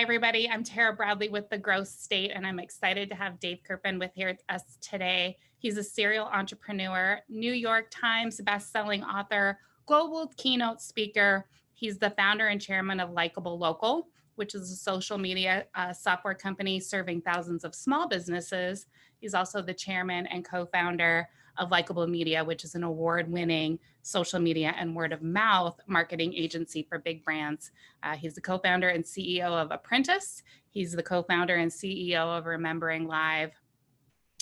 everybody. I'm Tara Bradley with The Growth State, and I'm excited to have Dave Kerpen with here with us today. He's a serial entrepreneur, New York Times bestselling author, global keynote speaker. He's the founder and chairman of Likeable Local, which is a social media software company serving thousands of small businesses. He's also the chairman and co-founder of Likeable Media, which is an award-winning social media and word of mouth marketing agency for big brands. He's the co-founder and CEO of Apprentice. He's the co-founder and CEO of Remembering Live.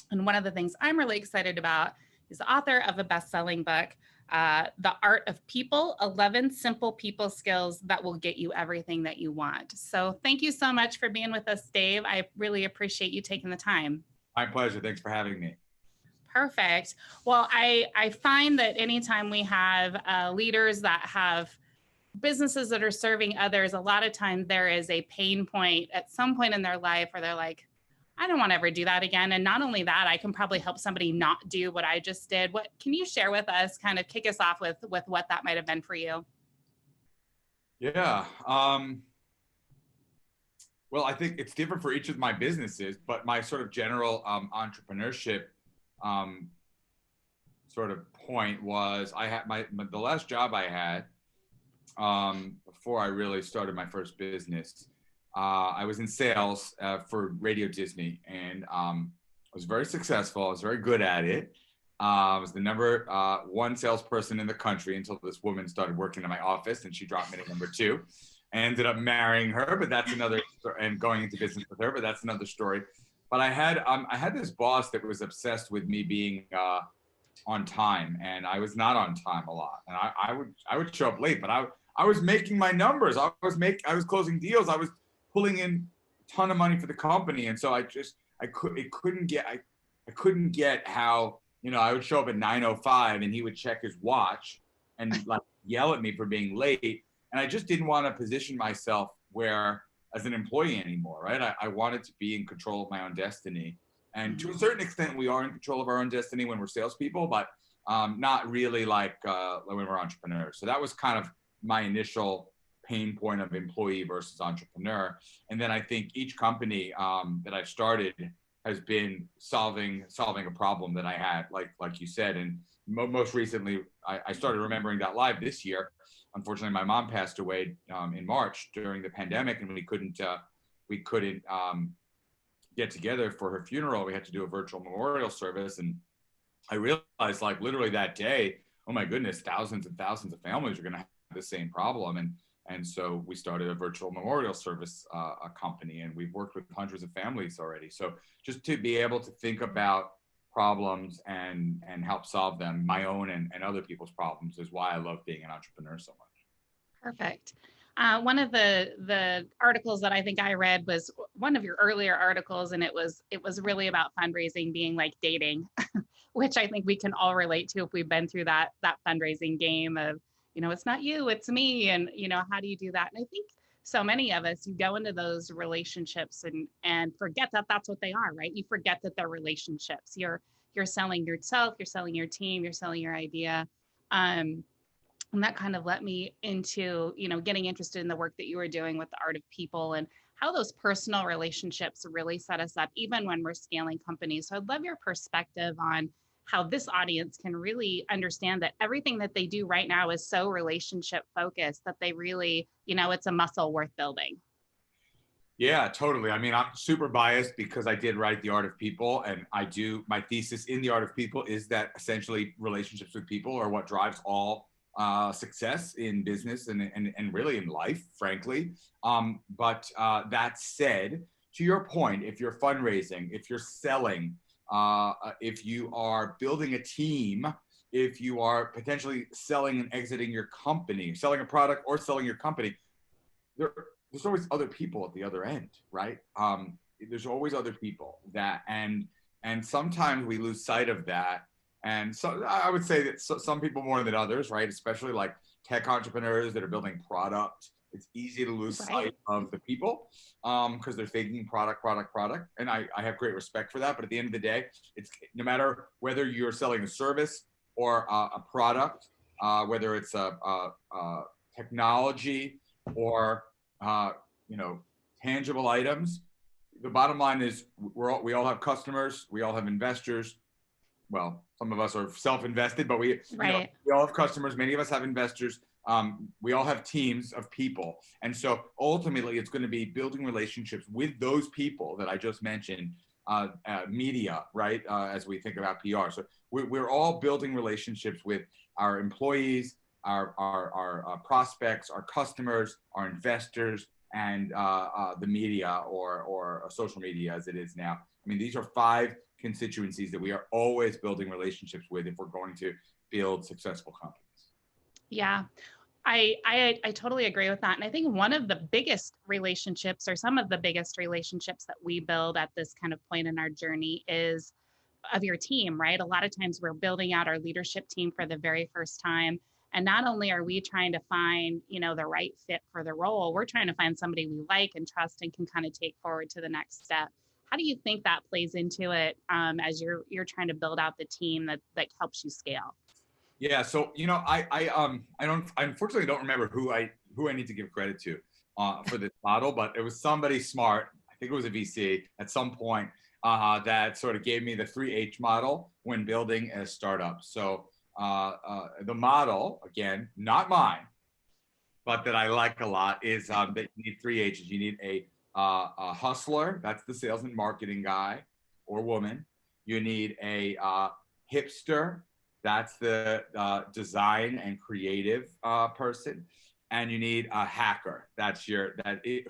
And one of the things I'm really excited about is the author of a best-selling book, The Art of People, 11 Simple People Skills That Will Get You Everything That You Want. So thank you so much for being with us, Dave. I really appreciate you taking the time. My pleasure. Thanks for having me. Perfect. Well, I find that anytime we have leaders that have businesses that are serving others, a lot of times there is a pain point at some point in their life where they're like, I don't want to ever do that again. And not only that, I can probably help somebody not do what I just did. What can you share with us, kind of kick us off with what that might have been for you? Yeah. Well, I think it's different for each of my businesses, but my sort of general entrepreneurship sort of point was I had the last job I had before I really started my first business. I was in sales for Radio Disney, and I was very successful. I was very good at it. I was the number one salesperson in the country until this woman started working in my office, and she dropped me to number two. I ended up marrying her, but that's another, and going into business with her, but that's another story. But I had this boss that was obsessed with me being on time, and I was not on time a lot, and I would show up late, but I was making my numbers. I was closing deals. I was pulling in a ton of money for the company, and so I couldn't get how, I would show up at 9:05 and he would check his watch and like yell at me for being late. And I just didn't want to position myself as an employee anymore, right? I wanted to be in control of my own destiny. And to a certain extent, we are in control of our own destiny when we're salespeople, but not really like when we're entrepreneurs. So that was kind of my initial pain point of employee versus entrepreneur. And then I think each company that I've started has been solving a problem that I had, like you said. And most recently, I started Remembering Live this year. Unfortunately, my mom passed away in March during the pandemic, and we couldn't get together for her funeral. We had to do a virtual memorial service, and I realized, like, literally that day, oh my goodness, thousands and thousands of families are going to have the same problem. And so we started a virtual memorial service a company, and we've worked with hundreds of families already. So just to be able to think about problems and help solve them, my own and other people's problems, is why I love being an entrepreneur so much. Perfect. One of the articles that I think I read was one of your earlier articles, and it was really about fundraising being like dating, which I think we can all relate to if we've been through that fundraising game of, it's not you, it's me. And, how do you do that? And I think so many of us, you go into those relationships and forget that that's what they are, right? You forget that they're relationships. You're selling yourself, you're selling your team, you're selling your idea. And that kind of led me into, getting interested in the work that you were doing with the Art of People and how those personal relationships really set us up, even when we're scaling companies. So I'd love your perspective on how this audience can really understand that everything that they do right now is so relationship focused that they really, it's a muscle worth building. Yeah, totally. I mean, I'm super biased because I did write The Art of People, and my thesis in The Art of People is that essentially relationships with people are what drives all success in business and really in life, frankly. But that said, to your point, if you're fundraising, if you're selling, if you are building a team, if you are potentially selling and exiting your company, selling a product or selling your company, there's always other people at the other end, right? There's always other people and sometimes we lose sight of that. And so I would say that some people more than others, right? Especially like tech entrepreneurs that are building product. It's easy to lose sight of the people because they're thinking product. And I have great respect for that. But at the end of the day, it's no matter whether you're selling a service or a product, whether it's a technology or tangible items. The bottom line is we all have customers, we all have investors. Well, some of us are self-invested, but we all have customers. Many of us have investors. We all have teams of people. And so ultimately it's going to be building relationships with those people that I just mentioned, media, right? As we think about PR. So we're all building relationships with our employees, our prospects, our customers, our investors, and the media or social media as it is now. I mean, these are 5 constituencies that we are always building relationships with if we're going to build successful companies. Yeah, I totally agree with that. And I think one of the biggest relationships, or some of the biggest relationships that we build at this kind of point in our journey, is of your team, right? A lot of times we're building out our leadership team for the very first time. And not only are we trying to find, the right fit for the role, we're trying to find somebody we like and trust and can kind of take forward to the next step. How do you think that plays into it as you're trying to build out the team that helps you scale? Yeah, so I unfortunately don't remember who I need to give credit to for this model, but it was somebody smart. I think it was a VC at some point that sort of gave me the 3H model when building a startup. So the model, again, not mine, but that I like a lot, is that you need 3H's. You need a hustler, that's the sales and marketing guy or woman. You need a hipster, that's the design and creative person. And you need a hacker,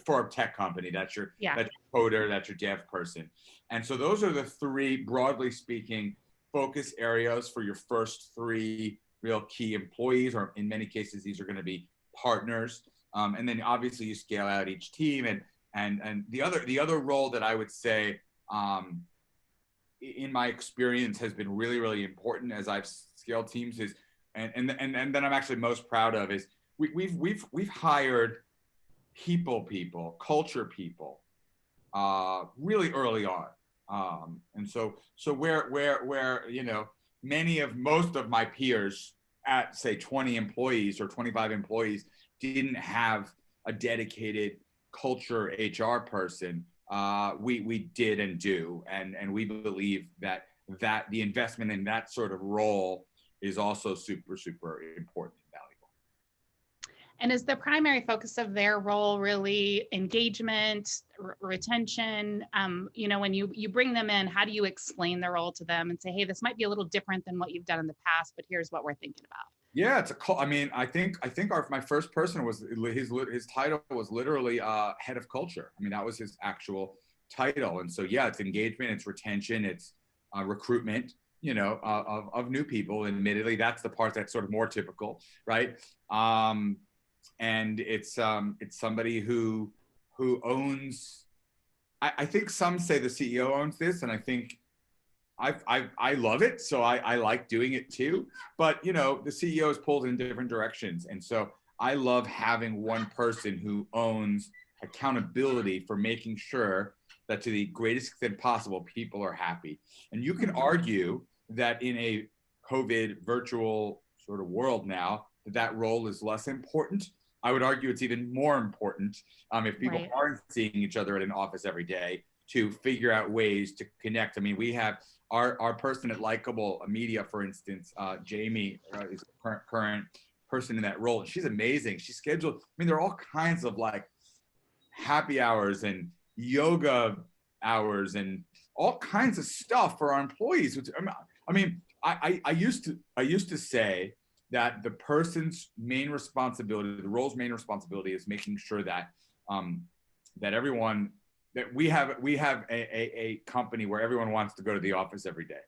for a tech company, that's your coder, that's your dev person. And so those are the 3, broadly speaking, focus areas for your first 3 real key employees, or in many cases, these are going to be partners. And then obviously you scale out each team. And the other role that I would say, in my experience, has been really, really important as I've scaled teams is, and then I'm actually most proud of is we've hired people, culture people, really early on. And so where most of my peers at say 20 employees or 25 employees didn't have a dedicated culture HR person, we did and do, and we believe that the investment in that sort of role is also super, super important and valuable. And is the primary focus of their role really engagement, retention? When you bring them in, how do you explain the role to them and say, hey, this might be a little different than what you've done in the past, but here's what we're thinking about? Yeah, I think my first person was his title was literally head of culture. I mean, that was his actual title. And so, yeah, it's engagement, it's retention, it's recruitment, of new people. Admittedly, that's the part that's sort of more typical, right? And it's somebody who owns. I think some say the CEO owns this, and I think I love it, so I like doing it too. But the CEO is pulled in different directions, and so I love having one person who owns accountability for making sure that to the greatest extent possible, people are happy. And you can argue that in a COVID virtual sort of world now, that role is less important. I would argue it's even more important if people aren't seeing each other at an office every day, to figure out ways to connect. I mean, we have our person at Likeable Media, for instance, Jamie is the current person in that role. She's amazing. She's scheduled. I mean, there are all kinds of like happy hours and yoga hours and all kinds of stuff for our employees. Which, I used to say that the person's main responsibility, the role's main responsibility, is making sure that that everyone. That we have a company where everyone wants to go to the office every day.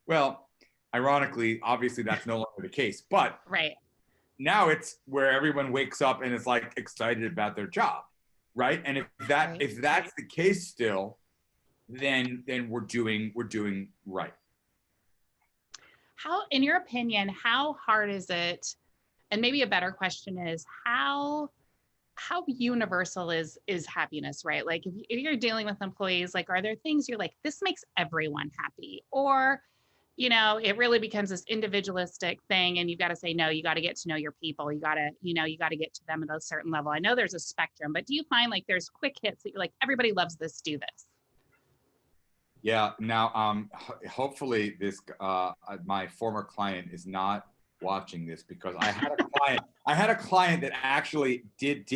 Well, ironically, obviously that's no longer the case, but now it's where everyone wakes up and is like excited about their job, right? And if that's the case still, then we're doing right. How, in your opinion, how hard is it? And maybe a better question is how universal is happiness, right? Like if you're dealing with employees, like, are there things you're like, this makes everyone happy? Or it really becomes this individualistic thing, and you've got to say, no, you got to get to know your people. You got to get to them at a certain level. I know there's a spectrum, but do you find like there's quick hits that you're like, everybody loves this, do this? Yeah. Now, hopefully this my former client is not watching this, because I had a client that actually did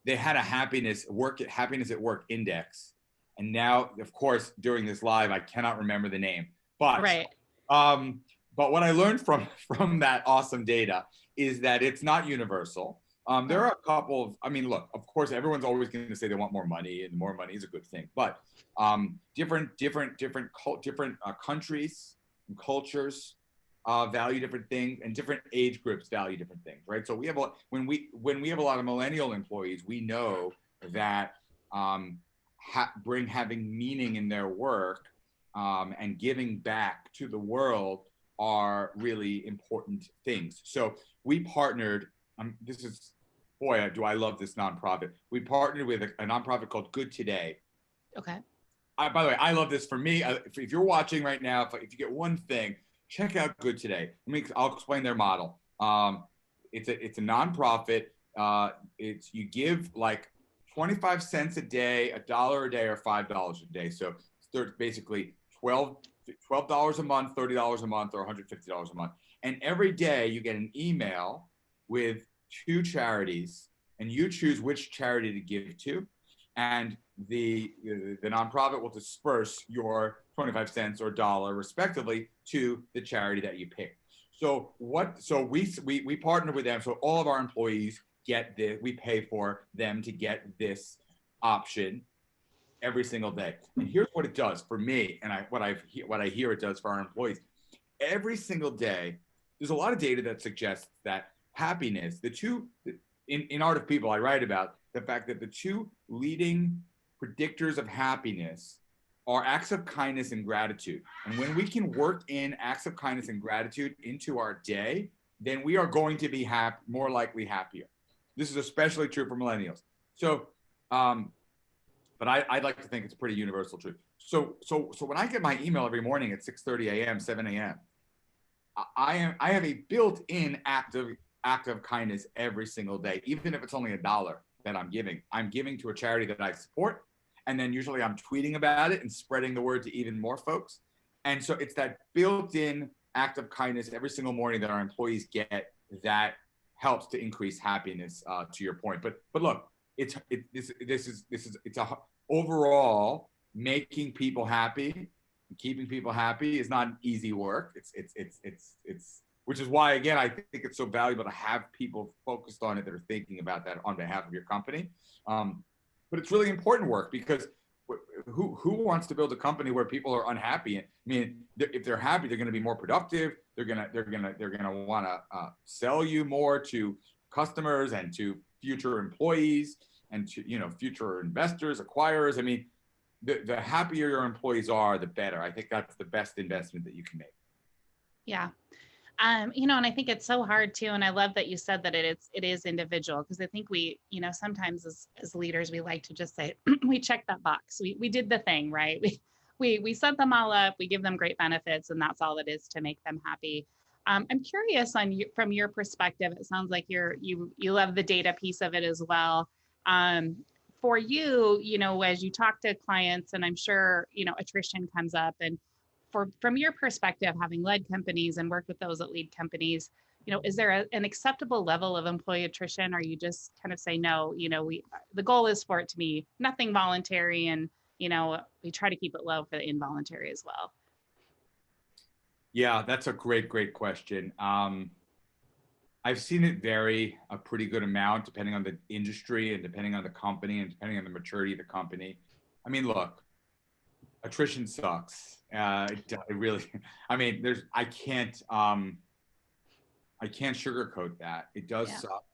they had a happiness at work index, and now, of course, during this live, I cannot remember the name, but Right. um, but what I learned from that awesome data is that it's not universal. There are a couple of, I mean, look, of course, everyone's always going to say they want more money, and more money is a good thing, but different countries and cultures value different things, and different age groups value different things, right? So when we have a lot of millennial employees, we know that having meaning in their work and giving back to the world are really important things. So we partnered. This is, boy, do I love this nonprofit. We partnered with a nonprofit called Good Today. Okay. By the way, I love this. For me, if you're watching right now, if you get one thing, check out Good Today. I'll explain their model. It's a nonprofit. You give like 25 cents a day, $1 a day, or $5 a day. So it's basically $12 a month, $30 a month, or $150 a month. And every day you get an email with 2 charities, and you choose which charity to give to, and the nonprofit will disperse your 25 cents or dollar respectively to the charity that you pick. So we partner with them, so all of our employees get this. We pay for them to get this option every single day. And here's what it does for me, and what I hear it does for our employees. Every single day, there's a lot of data that suggests that happiness, the two in Art of People, I write about the fact that the 2 leading predictors of happiness are acts of kindness and gratitude. And when we can work in acts of kindness and gratitude into our day, then we are going to be more likely happier. This is especially true for millennials. So, but I'd like to think it's a pretty universal truth. So when I get my email every morning at 6:30 a.m., 7 a.m., I have a built-in act of kindness every single day, even if it's only $1 that I'm giving to a charity that I support. And then usually I'm tweeting about it and spreading the word to even more folks. And so it's that built-in act of kindness every single morning that our employees get that helps to increase happiness, to your point. But look, it's overall, making people happy, keeping people happy is not easy work. It's which is why, again, I think it's so valuable to have people focused on it that are thinking about that on behalf of your company. But it's really important work, because who wants to build a company where people are unhappy? I mean, if they're happy, they're going to be more productive. They're gonna want to sell you more to customers and to future employees and to future investors, acquirers. I mean, the happier your employees are, the better. I think that's the best investment that you can make. Yeah. And I think it's so hard too. And I love that you said that it is individual, because I think we, sometimes as leaders, we like to just say, we checked that box. We did the thing, right? We set them all up, we give them great benefits, and that's all it is to make them happy. I'm curious from your perspective, it sounds like you love the data piece of it as well. For you, as you talk to clients, and I'm sure, attrition comes up, and from your perspective, having led companies and worked with those that lead companies, is there an acceptable level of employee attrition? Or you just kind of say, no, the goal is for it to be nothing voluntary, and, we try to keep it low for the involuntary as well. Yeah, that's a great question. I've seen it vary a pretty good amount depending on the industry and depending on the company and depending on the maturity of the company. I mean, look, attrition sucks. It really, I mean, I can't sugarcoat that. It does suck.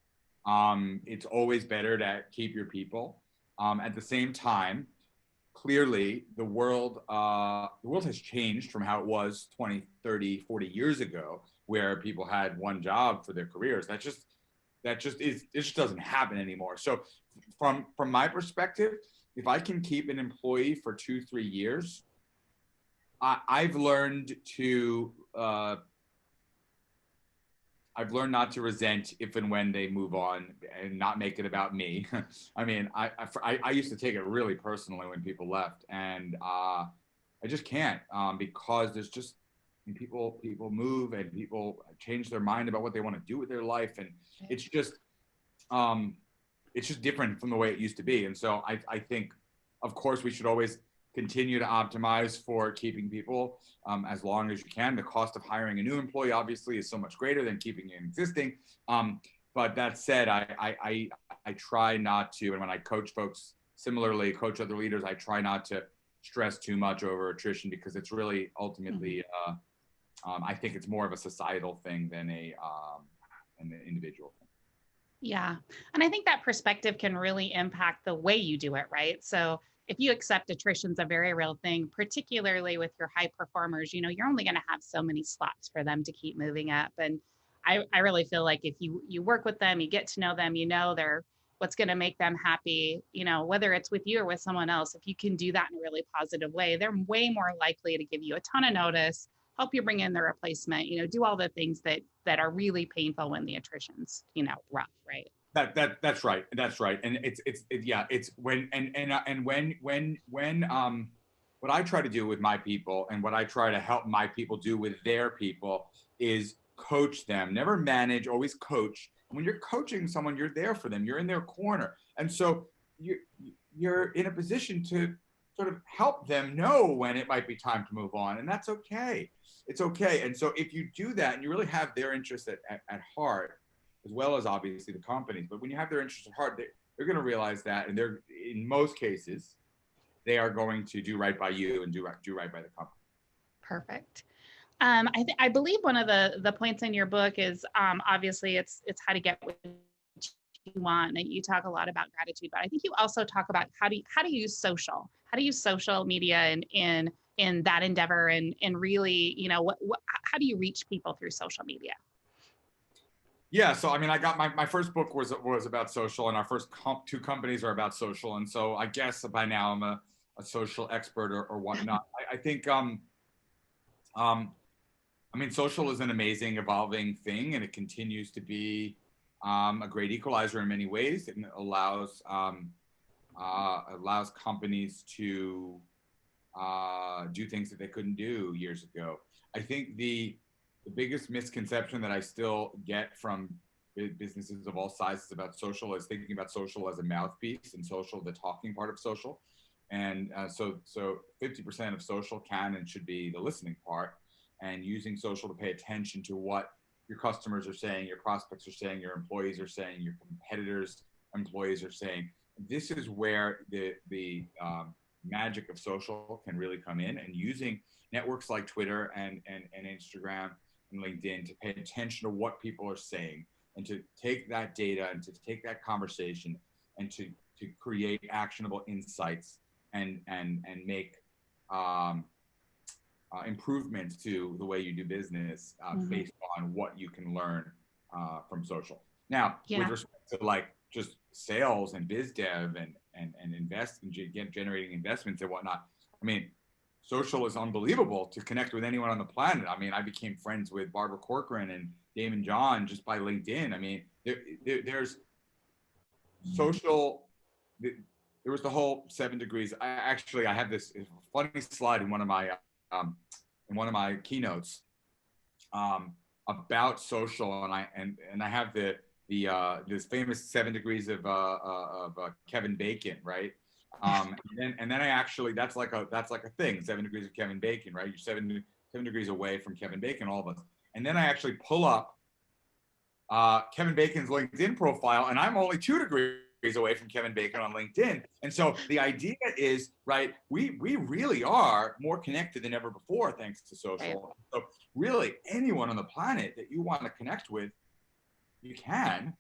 It's always better to keep your people. At the same time, clearly the world has changed from how it was 20, 30, 40 years ago, where people had one job for their careers. It just doesn't happen anymore. So from my perspective, if I can keep an employee for 2-3 years, I've learned to I've learned not to resent if and when they move on and not make it about me. I mean, I used to take it really personally when people left, and I just can't, because there's just people move and people change their mind about what they want to do with their life, and it's just um, it's just different from the way it used to be. And so I think, of course, we should always continue to optimize for keeping people as long as you can. The cost of hiring a new employee obviously is so much greater than keeping an existing. But that said, I try not to, and when I coach folks, similarly coach other leaders, I try not to stress too much over attrition, because it's really ultimately, I think it's more of a societal thing than an individual thing. Yeah. And I think that perspective can really impact the way you do it, right? So if you accept attrition's a very real thing, particularly with your high performers, you're only going to have so many slots for them to keep moving up. And I really feel like if you work with them, you get to know them, they're what's going to make them happy, whether it's with you or with someone else, if you can do that in a really positive way, they're way more likely to give you a ton of notice, help you bring in the replacement, do all the things that are really painful when the attrition's, rough, right? That's right. That's right. And it's when and when what I try to do with my people and what I try to help my people do with their people is coach them, never manage, always coach. When you're coaching someone, you're there for them. You're in their corner. And so you're in a position to sort of help them know when it might be time to move on. And that's okay. It's okay. And so if you do that and you really have their interest at heart, as well as obviously the companies, but when you have their interest at heart, they're going to realize that, and they're, in most cases, they are going to do right by you and do right by the company. Perfect. I believe one of the points in your book is obviously it's how to get what you want, and you talk a lot about gratitude, but I think you also talk about how do you use social media in that endeavor, and really, how do you reach people through social media? Yeah, so I mean, I got my first book was about social, and our first two companies are about social, and so I guess by now I'm a social expert or whatnot. I think I mean, social is an amazing, evolving thing, and it continues to be a great equalizer in many ways. It allows companies to do things that they couldn't do years ago. I think the biggest misconception that I still get from businesses of all sizes about social is thinking about social as a mouthpiece, and social, the talking part of social. And so 50% of social can and should be the listening part, and using social to pay attention to what your customers are saying, your prospects are saying, your employees are saying, your competitors' employees are saying. This is where the magic of social can really come in, and using networks like Twitter and Instagram and LinkedIn to pay attention to what people are saying, and to take that data and to take that conversation and to create actionable insights and make improvements to the way you do business based on what you can learn from social. Now, with respect to like just sales and biz dev and invest and generating investments and whatnot, I mean, social is unbelievable to connect with anyone on the planet. I mean, I became friends with Barbara Corcoran and Damon John just by LinkedIn. I mean, there's social. There was the whole 7 degrees. I have this funny slide in one of my keynotes about social, and I have this famous 7 degrees of Kevin Bacon, right? And then I actually, that's like a thing, 7 degrees of Kevin Bacon, right? You're seven degrees away from Kevin Bacon, all of us. And then I actually pull up Kevin Bacon's LinkedIn profile, and I'm only 2 degrees away from Kevin Bacon on LinkedIn. And so the idea is, right, we really are more connected than ever before thanks to social. Right. So really, anyone on the planet that you want to connect with, you can,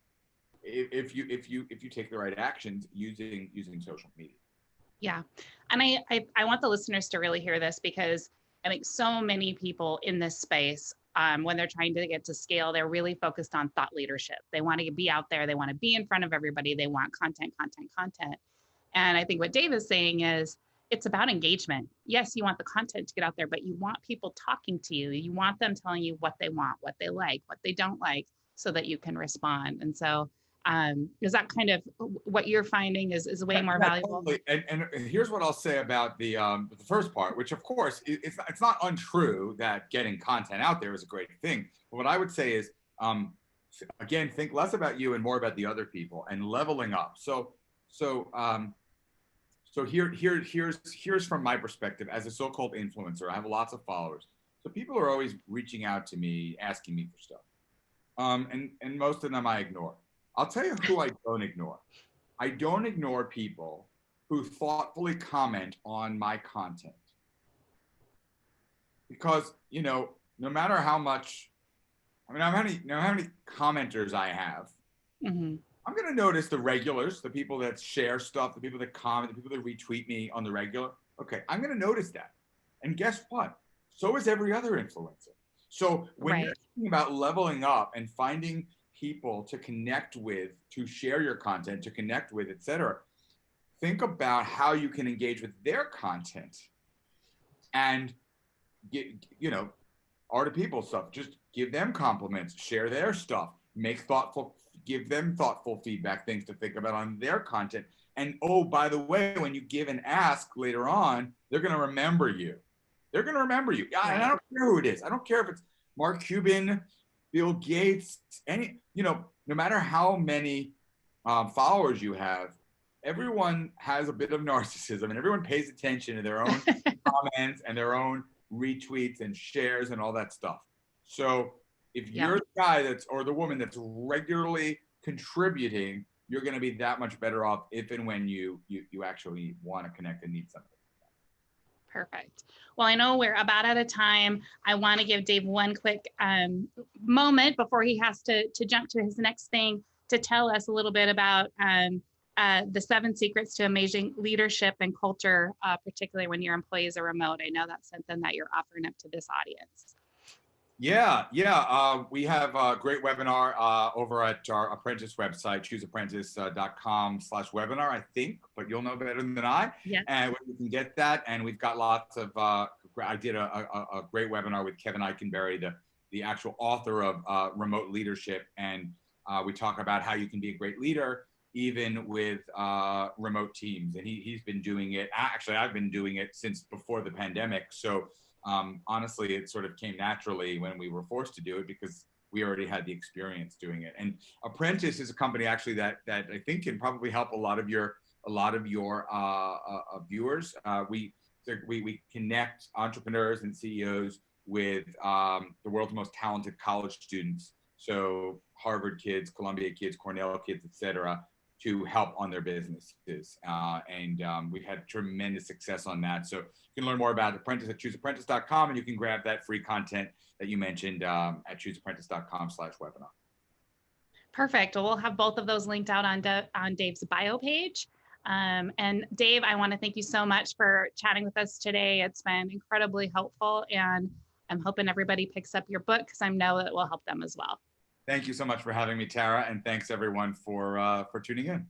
if you take the right actions using social media. Yeah. And I want the listeners to really hear this, because I think so many people in this space, when they're trying to get to scale, they're really focused on thought leadership. They want to be out there. They want to be in front of everybody. They want content. And I think what Dave is saying is, it's about engagement. Yes, you want the content to get out there, but you want people talking to you. You want them telling you what they want, what they like, what they don't like, so that you can respond. And so, is that kind of what you're finding is way more valuable? Totally. And here's what I'll say about the first part, which of course it's not untrue that getting content out there is a great thing. But what I would say is, again, think less about you and more about the other people and leveling up. So here's from my perspective as a so-called influencer. I have lots of followers, so people are always reaching out to me, asking me for stuff, and most of them I ignore. I'll tell you who I don't ignore. I don't ignore people who thoughtfully comment on my content, because no matter how much, how many commenters I have, Mm-hmm. I'm going to notice the regulars, the people that share stuff, the people that comment, the people that retweet me on the regular. Okay, I'm going to notice that. And guess what? So is every other influencer. So when you're thinking about leveling up and finding people to connect with, to share your content, to connect with, etc., think about how you can engage with their content and get, art of people stuff. Just give them compliments, share their stuff, give them thoughtful feedback, things to think about on their content. And oh, by the way, when you give an ask later on, they're going to remember you. They're going to remember you. And I don't care who it is. I don't care if it's Mark Cuban, Bill Gates, no matter how many followers you have, everyone has a bit of narcissism and everyone pays attention to their own comments and their own retweets and shares and all that stuff. So if you're the guy or the woman that's regularly contributing, you're going to be that much better off if and when you actually want to connect and need something. Perfect. Well, I know we're about out of time. I want to give Dave one quick moment before he has to jump to his next thing to tell us a little bit about the 7 secrets to amazing leadership and culture, particularly when your employees are remote. I know that's something that you're offering up to this audience. Yeah. We have a great webinar over at our apprentice website, chooseapprentice.com/webinar, I think, but you'll know better than I. Yes. And you can get that. And we've got lots of, I did a great webinar with Kevin Eikenberry, the actual author of Remote Leadership. And we talk about how you can be a great leader, even with remote teams. And he's been doing it. Actually, I've been doing it since before the pandemic. So honestly, it sort of came naturally when we were forced to do it because we already had the experience doing it. And Apprentice is a company actually that I think can probably help a lot of your viewers. We connect entrepreneurs and CEOs with the world's most talented college students. So Harvard kids, Columbia kids, Cornell kids, etc., to help on their businesses. And we've had tremendous success on that. So you can learn more about Apprentice at chooseapprentice.com, and you can grab that free content that you mentioned at chooseapprentice.com/webinar. Perfect. Well, we'll have both of those linked out on Dave's bio page. And Dave, I want to thank you so much for chatting with us today. It's been incredibly helpful, and I'm hoping everybody picks up your book because I know it will help them as well. Thank you so much for having me, Tara, and thanks everyone for tuning in.